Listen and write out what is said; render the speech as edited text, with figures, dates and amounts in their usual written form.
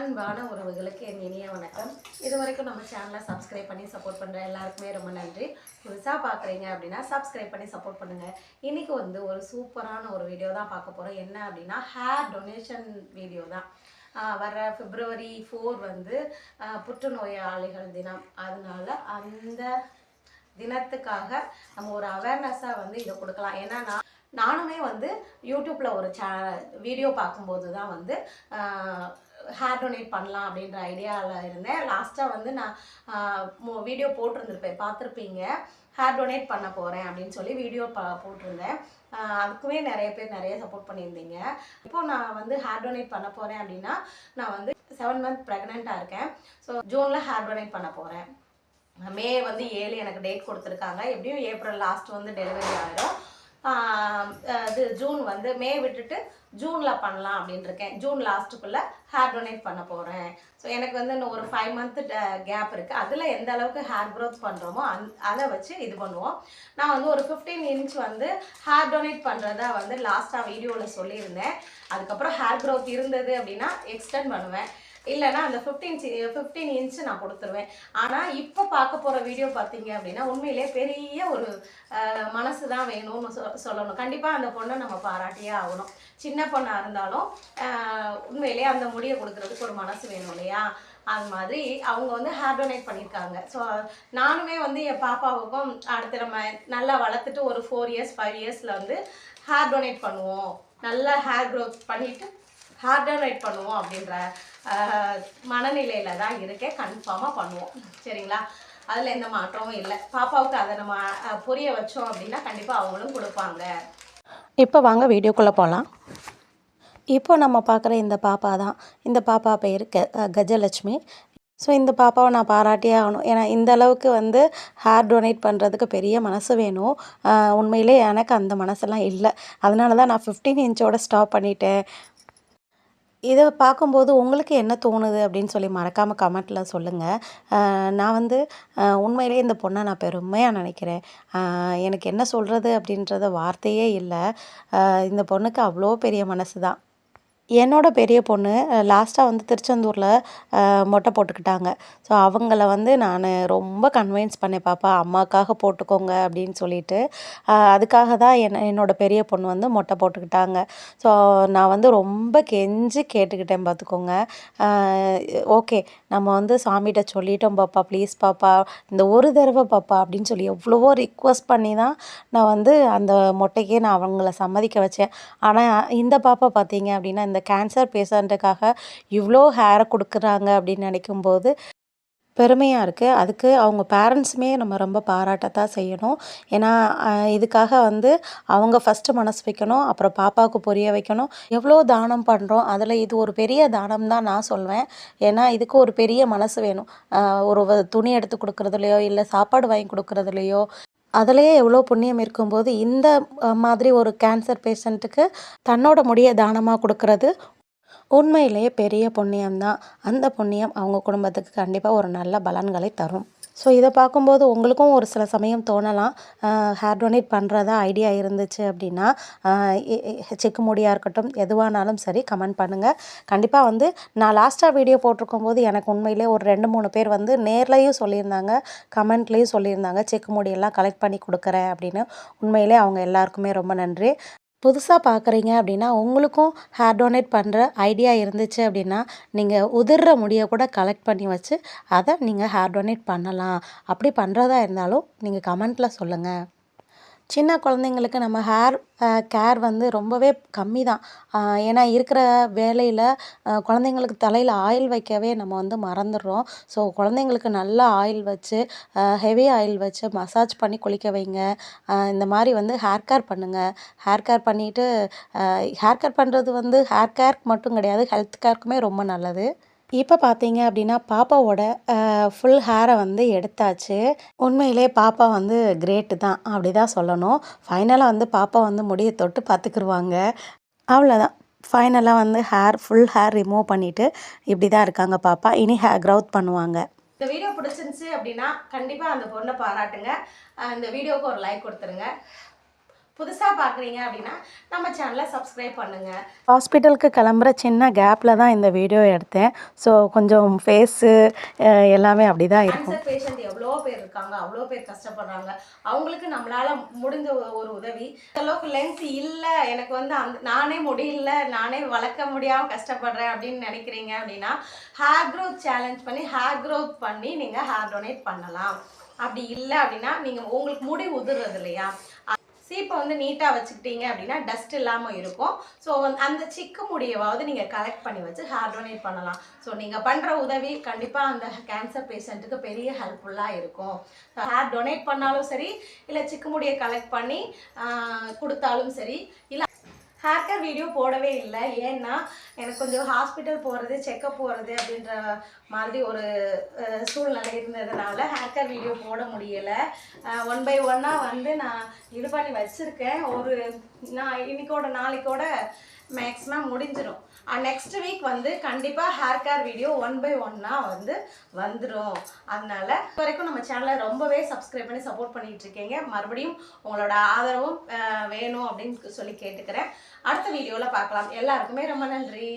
அன்பான உறவுகளுக்கு என் இனிய வணக்கம். இது வரைக்கும் நம்ம சேனலை சப்ஸ்கிரைப் பண்ணி சப்போர்ட் பண்ணுற எல்லாருக்குமே ரொம்ப நன்றி. புதுசாக பார்க்குறீங்க அப்படின்னா சப்ஸ்கிரைப் பண்ணி சப்போர்ட் பண்ணுங்கள். இன்றைக்கி ஒரு சூப்பரான ஒரு வீடியோ தான் பார்க்க போகிறோம். என்ன அப்படின்னா ஹேர் டொனேஷன் வீடியோ தான். வர February 4 புற்றுநோயாளிகள் தினம். அதனால அந்த தினத்துக்காக நம்ம ஒரு அவேர்னஸாக இதை கொடுக்கலாம். ஏன்னா நானுமே யூடியூப்பில் ஒரு வீடியோ பார்க்கும்போது தான் ஹேர் டொனேட் பண்ணலாம் அப்படின்ற ஐடியாவில் இருந்தேன். லாஸ்ட்டாக நான் வீடியோ பார்த்துருப்பீங்க. ஹேர் டொனேட் பண்ண போகிறேன் அப்படின்னு சொல்லி வீடியோ போட்டிருந்தேன். அதுக்குமே நிறைய பேர் நிறைய சப்போர்ட் பண்ணியிருந்தீங்க. இப்போது நான் ஹேர் டொனேட் பண்ண போகிறேன் அப்படின்னா நான் 7 month ப்ரெக்னெண்ட்டாக இருக்கேன். ஸோ ஜூனில் ஹேர் டொனேட் பண்ண போகிறேன். மே 7 எனக்கு டேட் கொடுத்துருக்காங்க. எப்படியும் ஏப்ரல் லாஸ்ட் டெலிவரி ஆகிடும். இது ஜூன் மே விட்டுட்டு ஜூனில் பண்ணலாம் அப்படின்னு இருக்கேன். ஜூன் லாஸ்ட்டுக்குள்ளே ஹேர் டொனேட் பண்ண போகிறேன். ஸோ எனக்கு இன்னும் ஒரு 5 month கேப் இருக்குது. அதில் எந்த அளவுக்கு ஹேர் க்ரோத் பண்ணுறோமோ அதை வச்சு இது பண்ணுவோம். நான் ஒரு 15 inch ஹேர் டொனேட் பண்ணுறதா லாஸ்ட்டாக வீடியோவில் சொல்லியிருந்தேன். அதுக்கப்புறம் ஹேர் க்ரோத் இருந்தது அப்படின்னா எக்ஸ்டெண்ட் பண்ணுவேன். இல்லைனா அந்த 15 inch நான் கொடுத்துருவேன். ஆனால் இப்போ பார்க்க போகிற வீடியோ பார்த்தீங்க அப்படின்னா உண்மையிலே பெரிய ஒரு மனசு தான் வேணும்னு சொல்லணும். கண்டிப்பாக அந்த பொண்ணை நம்ம பாராட்டியே ஆகணும். சின்ன பொண்ணாக இருந்தாலும் உண்மையிலே அந்த முடியை கொடுக்குறதுக்கு ஒரு மனசு வேணும் இல்லையா? அது மாதிரி அவங்க ஹேர் டொனேட் பண்ணியிருக்காங்க. ஸோ நானுமே என் பாப்பாவுக்கும் அடுத்து நம்ம நல்லா வளர்த்துட்டு ஒரு 4 years 5 yearsல ஹேர் டொனேட் பண்ணுவோம், நல்லா ஹேர் க்ரோத் பண்ணிவிட்டு ஹேர் டொனேட் பண்ணுவோம் அப்படின்ற மனநிலையில் தான் இருக்கேன். கன்ஃபார்மாக பண்ணுவோம். சரிங்களா? அதில் எந்த மாற்றமும் இல்லை. பாப்பாவுக்கு அதை நம்ம புரிய வச்சோம் அப்படின்னா கண்டிப்பாக அவங்களும் கொடுப்பாங்க. இப்போ வாங்க வீடியோக்குள்ளே போகலாம். இப்போ நம்ம பார்க்குற இந்த பாப்பா தான். இந்த பாப்பா பேர் கஜலட்சுமி. ஸோ இந்த பாப்பாவை நான் பாராட்டியே ஆகணும். ஏன்னா இந்த அளவுக்கு ஹேர் டொனேட் பண்ணுறதுக்கு பெரிய மனசு வேணும். உண்மையிலே எனக்கு அந்த மனசெல்லாம் இல்லை. அதனால தான் நான் 15 inch ஸ்டாப் பண்ணிட்டேன். இதை பார்க்கும்போது உங்களுக்கு என்ன தோணுது அப்படின்னு சொல்லி மறக்காமல் கமெண்ட்டில் சொல்லுங்கள். நான் உண்மையிலே இந்த பொண்ணை நான் பெருமையாக நினைக்கிறேன். எனக்கு என்ன சொல்கிறது அப்படின்றத வார்த்தையே இல்லை. இந்த பொண்ணுக்கு அவ்வளோ பெரிய மனசு தான். என்னோட பெரிய பொண்ணு லாஸ்ட்டாக திருச்செந்தூரில் மொட்டை போட்டுக்கிட்டாங்க. ஸோ அவங்கள நான் ரொம்ப கன்வின்ஸ் பண்ணேன், பாப்பா அம்மாக்காக போட்டுக்கோங்க அப்படின்னு சொல்லிட்டு. அதுக்காக தான் என்னோட பெரிய பொண்ணு மொட்டை போட்டுக்கிட்டாங்க. ஸோ நான் ரொம்ப கெஞ்சி கேட்டுக்கிட்டேன் பார்த்துக்கோங்க. ஓகே நம்ம சாமிகிட்ட சொல்லிட்டோம் பாப்பா, ப்ளீஸ் பாப்பா இந்த ஒரு தடவை பாப்பா அப்படின்னு சொல்லி எவ்வளவோ ரிக்வஸ்ட் பண்ணி தான் நான் அந்த மொட்டைக்கே நான் அவங்கள சம்மதிக்க வச்சேன். ஆனால் இந்த பாப்பா பார்த்தீங்க அப்படின்னா இந்த கேன்சர் பேஷண்ட்டுக்காக இவ்வளோ ஹேரை கொடுக்குறாங்க அப்படின்னு நினைக்கும்போது பெருமையாக இருக்குது. அதுக்கு அவங்க பேரண்ட்ஸுமே நம்ம ரொம்ப பாராட்டத்தான் செய்யணும். ஏன்னா இதுக்காக அவங்க ஃபஸ்ட்டு மனசு வைக்கணும், அப்புறம் பாப்பாவுக்கு புரிய வைக்கணும். எவ்வளோ தானம் பண்ணுறோம், அதில் இது ஒரு பெரிய தானம் தான் நான் சொல்வேன். ஏன்னா இதுக்கு ஒரு பெரிய மனசு வேணும். ஒரு துணி எடுத்து கொடுக்குறதுலையோ இல்லை சாப்பாடு வாங்கி கொடுக்குறதுலையோ அதிலேயே எவ்வளோ புண்ணியம் இருக்கும்போது இந்த மாதிரி ஒரு கேன்சர் பேஷண்ட்டுக்கு தன்னோட முடியை தானமாக கொடுக்கறது உண்மையிலேயே பெரிய புண்ணியம்தான். அந்த புண்ணியம் அவங்க குடும்பத்துக்கு கண்டிப்பாக ஒரு நல்ல பலன்களை தரும். ஸோ இதை பார்க்கும்போது உங்களுக்கும் ஒரு சில சமயம் தோணலாம், ஹேர் டொனேட் பண்ணுறதா ஐடியா இருந்துச்சு அப்படின்னா செக்கு முடியாக இருக்கட்டும் எதுவானாலும் சரி கமெண்ட் பண்ணுங்கள். கண்டிப்பாக நான் லாஸ்ட்டாக வீடியோ போட்டிருக்கும்போது எனக்கு உண்மையிலே ஒரு 2-3 பேர் நேர்லையும் சொல்லியிருந்தாங்க, கமெண்ட்லேயும் சொல்லியிருந்தாங்க செக்கு முடியெல்லாம் கலெக்ட் பண்ணி கொடுக்குறேன் அப்படின்னு. உண்மையிலே அவங்க எல்லாருக்குமே ரொம்ப நன்றி. புதுசாக பார்க்குறீங்க அப்படின்னா உங்களுக்கும் ஹேர் டொனேட் பண்ணுற ஐடியா இருந்துச்சு அப்படின்னா நீங்கள் உதிர்ற முடியை கூட கலெக்ட் பண்ணி வச்சு அதை நீங்கள் ஹேர் டொனேட் பண்ணலாம். அப்படி பண்ணுறதா இருந்தாலும் நீங்கள் கமெண்ட்டில் சொல்லுங்கள். சின்ன குழந்தைங்களுக்கு நம்ம ஹேர் கேர் ரொம்பவே கம்மி தான். ஏன்னா இருக்கிற வேலையில் குழந்தைங்களுக்கு தலையில் ஆயில் வைக்கவே நம்ம மறந்துடுறோம். ஸோ குழந்தைங்களுக்கு நல்லா ஆயில் வச்சு ஹெவி ஆயில் வச்சு மசாஜ் பண்ணி குளிக்க வைங்க. இந்த மாதிரி ஹேர் கேர் பண்ணுங்கள். ஹேர் கேர் பண்ணிவிட்டு ஹேர் கேர் பண்ணுறது ஹேர் கேர்க்கு மட்டும் கிடையாது, ஹெல்த் கேர்க்குமே ரொம்ப நல்லது. இப்போ பார்த்தீங்க அப்படின்னா பாப்பாவோட ஃபுல் ஹேரை எடுத்தாச்சு. உண்மையிலே பாப்பா கிரேட்டு தான் அப்படி தான் சொல்லணும். ஃபைனலாக பாப்பா முடியை தொட்டு பார்த்துக்குருவாங்க. அவ்வளோதான். ஃபைனலாக ஃபுல் ஹேர் ரிமூவ் பண்ணிவிட்டு இப்படி தான் இருக்காங்க பாப்பா. இனி ஹேர் க்ரௌத் பண்ணுவாங்க. இந்த வீடியோ பிடிச்சிருந்துச்சு அப்படின்னா கண்டிப்பாக அந்த பொண்ணை பாராட்டுங்க. இந்த வீடியோவுக்கு ஒரு லைக் கொடுத்துருங்க. புதுசாக பார்க்குறீங்க அப்படின்னா நம்ம சேனலை சப்ஸ்கிரைப் பண்ணுங்கள். ஹாஸ்பிட்டலுக்கு கிளம்புற சின்ன கேப்பில் தான் இந்த வீடியோ எடுத்தேன். ஸோ கொஞ்சம் ஃபேஸு எல்லாமே அப்படி தான் இருக்கும். கேன்சர் பேஷண்ட் எவ்வளோ பேர் இருக்காங்க, அவ்வளோ பேர் கஷ்டப்படுறாங்க. அவங்களுக்கு நம்மளால் முடிஞ்ச ஒரு உதவி. அளவுக்கு லென்த் இல்லை, எனக்கு வந்து நானே முடியல, நானே வளர்க்க முடியாமல் கஷ்டப்படுறேன் அப்படின்னு நினைக்கிறீங்க அப்படின்னா ஹேர் க்ரோத் சேலஞ்ச் பண்ணி ஹேர் க்ரோத் பண்ணி நீங்கள் ஹேர் டொனேட் பண்ணலாம். அப்படி இல்லை அப்படின்னா நீங்கள் உங்களுக்கு முடி உதிர்றது இல்லையா, சீப்பை வந்து நீட்டாக வச்சுக்கிட்டீங்க அப்படின்னா டஸ்ட் இல்லாமல் இருக்கும். ஸோ அந்த சிக்கு முடியவாவது நீங்கள் கலெக்ட் பண்ணி வச்சு ஹேர் டொனேட் பண்ணலாம். ஸோ நீங்கள் பண்ணுற உதவி கண்டிப்பாக அந்த கேன்சர் பேஷண்ட்டுக்கு பெரிய ஹெல்ப்ஃபுல்லாக இருக்கும். ஹேர் டொனேட் பண்ணாலும் சரி, இல்லை சிக்கு முடியை கலெக்ட் பண்ணி கொடுத்தாலும் சரி, இல்லை ஹேர் கேர் வீடியோ போடவே இல்லை. ஏன்னா எனக்கு கொஞ்சம் ஹாஸ்பிட்டல் போகிறது, செக்கப் போகிறது அப்படின்ற மாதிரி ஒரு சூழ்நிலை இருந்ததுனால ஹேர் கேர் வீடியோ போட முடியலை. 1 by 1 வந்து நான் இது பண்ணி வச்சுருக்கேன். நான் இன்னைக்கோட நாளைக்கோட மேக்ஸிமம் முடிஞ்சிடும். நெக்ஸ்ட் வீக் வந்து கண்டிப்பாக ஹேர் கேர் வீடியோ 1 by 1 வந்து வந்துடும். அதனால இது வரைக்கும் நம்ம சேனலை ரொம்பவே சப்ஸ்கிரைப் பண்ணி சப்போர்ட் பண்ணிட்டு இருக்கீங்க. மறுபடியும் உங்களோட ஆதரவும் வேணும் அப்படின்னு சொல்லி கேட்டுக்கிறேன். அடுத்த வீடியோவில் பார்க்கலாம். எல்லாருக்குமே ரொம்ப நன்றி.